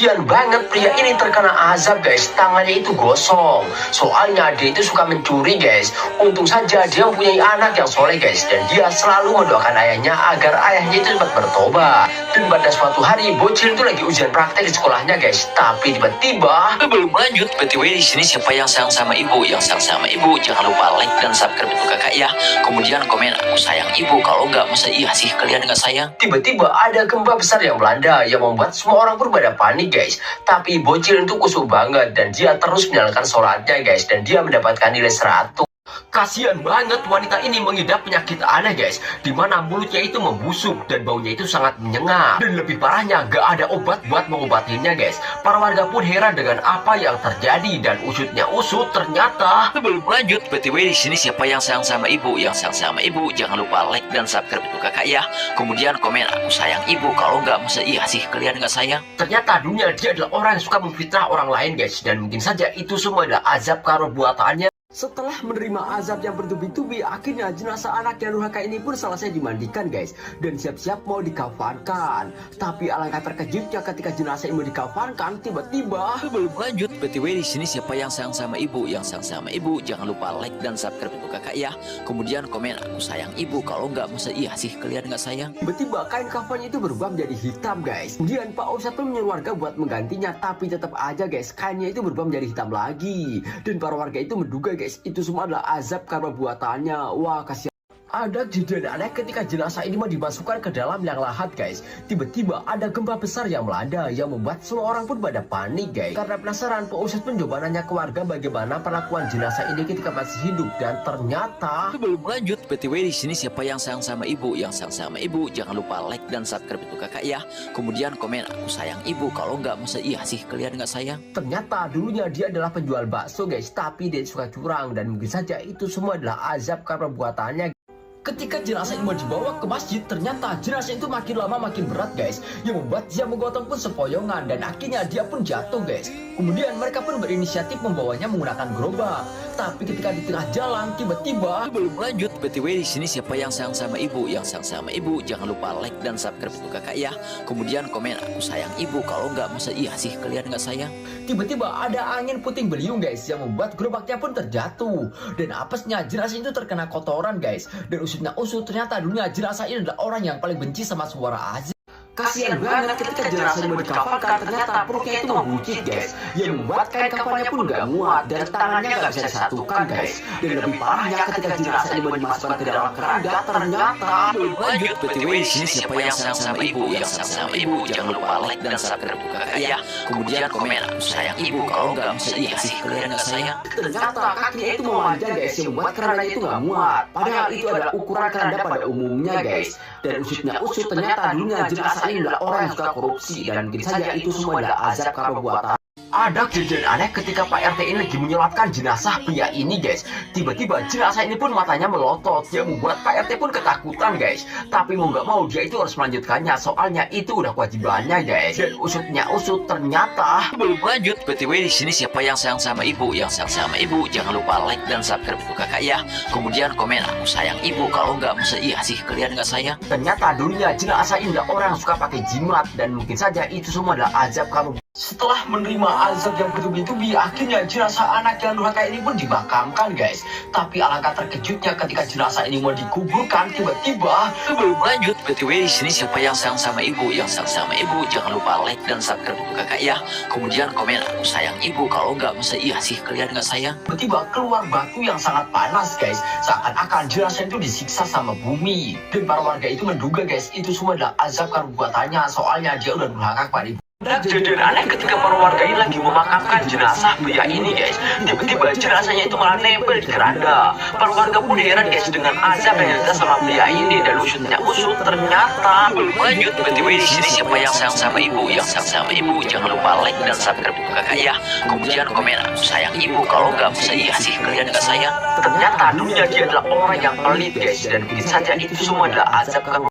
Kasian banget pria ini terkena azab guys, tangannya itu gosong. Soalnya dia itu suka mencuri guys. Untung saja dia mempunyai anak yang soleh guys, dan dia selalu mendoakan ayahnya agar ayahnya itu cepat bertobat. Dan pada suatu hari bocil itu lagi ujian praktek di sekolahnya guys, tapi tiba-tiba Belum lanjut, BTW di sini siapa yang sayang sama ibu? Yang sayang sama ibu jangan lupa like dan subscribe itu kakak ya. Kemudian komen aku sayang ibu, kalau nggak masa iya sih kalian nggak sayang. tiba-tiba ada gempa besar yang melanda yang membuat semua orang pun pada panik guys. Tapi bocil itu kusuk banget dan dia terus menjalankan sholatnya guys, dan dia mendapatkan nilai 100. Kasian banget wanita ini mengidap penyakit aneh guys, dimana mulutnya itu membusuk dan baunya itu sangat menyengat. Dan lebih parahnya gak ada obat buat mengobatinya guys. Para warga pun heran dengan apa yang terjadi, dan usutnya usut ternyata Belum lanjut, BTW di sini siapa yang sayang sama ibu? Yang sayang sama ibu jangan lupa like dan subscribe itu kakak ya. Kemudian komen aku sayang ibu, kalau nggak masa iya sih kalian nggak sayang. ternyata dunia dia adalah orang yang suka memfitnah orang lain guys, dan mungkin saja itu semua adalah azab karena buatannya. Setelah menerima azab yang bertubi-tubi, akhirnya jenazah anak yang durhaka ini pun selesai dimandikan guys, dan siap-siap mau dikafankan. Tapi alangkah terkejutnya ketika jenazah ini mau dikafankan, tiba-tiba Belum lanjut, BTW di sini siapa yang sayang sama ibu? Yang sayang sama ibu jangan lupa like dan subscribe itu kakak ya. Kemudian komen aku sayang ibu, kalau nggak masa iya sih kalian nggak sayang. tiba-tiba kain kafannya itu berubah menjadi hitam guys. Kemudian Pak Ustadz pun menyuruh warga buat menggantinya, tapi tetap aja guys kainnya itu berubah menjadi hitam lagi. Dan para warga itu menduga guys, itu semua adalah azab karena buatannya. Wah, kasihan. Ada kejadian aneh ketika jenazah ini mau dimasukkan ke dalam liang lahat guys. Tiba-tiba ada gempa besar yang melanda yang membuat semua orang pun pada panik guys. Karena penasaran, Pak Ustadz pun coba nanya ke warga bagaimana perlakuan jenazah ini ketika masih hidup, dan ternyata Belum lanjut, BTW di sini siapa yang sayang sama ibu? Yang sayang sama ibu jangan lupa like dan subscribe itu kakak ya. Kemudian komen aku sayang ibu, kalau nggak masa iya sih kalian nggak sayang. ternyata dulunya dia adalah penjual bakso guys, tapi dia suka curang, dan mungkin saja itu semua adalah azab karena buatannya. Ketika jenazah ini mau dibawa ke masjid, ternyata jenazah itu makin lama makin berat guys, yang membuat dia menggotong pun sepoyongan, dan akhirnya dia pun jatuh guys. Kemudian mereka pun berinisiatif membawanya menggunakan gerobak. Tapi ketika di tengah jalan, tiba-tiba Belum lanjut, BTW di sini siapa yang sayang sama ibu? Yang sayang sama ibu jangan lupa like dan subscribe itu kakak ya. Kemudian komen aku sayang ibu, kalau nggak masa iya sih kalian nggak sayang. tiba-tiba ada angin puting beliung guys, yang membuat gerobaknya pun terjatuh. Dan apesnya jenazah itu terkena kotoran guys, dan usutnya usut ternyata dunia jenazah ini adalah orang yang paling benci sama suara azab. Kasian banget ketika jenazah mau dikafankan, ternyata perutnya itu membuncit guys, yang membuat kain kafannya pun gak muat, dan tangannya gak bisa disatukan guys. Dan lebih parahnya ketika jenazah ini mau dimasukkan ke dalam keranda, ternyata Belum lanjut, BTW di sini siapa yang sayang sama ibu? Yang sayang sama ibu jangan lupa like dan subscribe itu kakak ya. Kemudian komen aku sayang ibu, kalau nggak masa iya sih kalian nggak sayang. ternyata kakinya itu memanjang guys, yang membuat keranda itu gak muat. Padahal itu adalah ukuran keranda pada umumnya guys. Dan usutnya usut, ternyata dunia jenazah ini adalah orang yang suka korupsi, dan mungkin saja itu semua adalah azab karena buatan. Ada kejadian aneh ketika Pak RT ini lagi menyolatkan jenazah pria ini guys. Tiba-tiba jenazah ini pun matanya melotot, yang membuat Pak RT pun ketakutan guys. Tapi mau nggak mau dia itu harus melanjutkannya, soalnya itu udah kewajibannya guys. Dan usutnya usut, ternyata Belum lanjut, BTW di sini siapa yang sayang sama ibu? Yang sayang sama ibu jangan lupa like dan subscribe itu kakak ya. Kemudian komen aku sayang ibu, kalau nggak masa iya sih kalian nggak sayang. ternyata dunia jenazah ini adalah orang yang suka pakai jimat, dan mungkin saja itu semua adalah azab kamu. Setelah menerima azab yang bertubi-tubi, akhirnya jenazah anak yang durhaka ini pun dimakamkan guys. Tapi alangkah terkejutnya ketika jenazah ini mau dikuburkan, tiba-tiba Belum lanjut, BTW di sini siapa yang sayang sama ibu? Yang sayang sama ibu jangan lupa like dan subscribe itu kakak ya. Kemudian komen aku sayang ibu, kalau nggak masa iya sih kalian nggak sayang. tiba-tiba keluar batu yang sangat panas guys, seakan-akan jenazah itu disiksa sama bumi. Dan para warga itu menduga guys, itu semua adalah azab karena buatannya, soalnya dia udah durhaka kepada ibu. Ada kejadian aneh ketika para warga ini lagi memakamkan jenazah pria ini guys. Tiba-tiba jenazahnya itu malah nempel di keranda. Para warga pun heran guys dengan azab yang ada sama pria ini, dan usutnya usut, ternyata Belum lanjut, BTW di sini siapa yang sayang sama ibu? Yang sayang sama ibu jangan lupa like dan subscribe itu kakak ya. Kemudian komen aku sayang ibu, kalau nggak masa iya sih kalian nggak sayang. ternyata dunia dia adalah orang yang pelit guys, dan mungkin saja itu semua adalah azab karena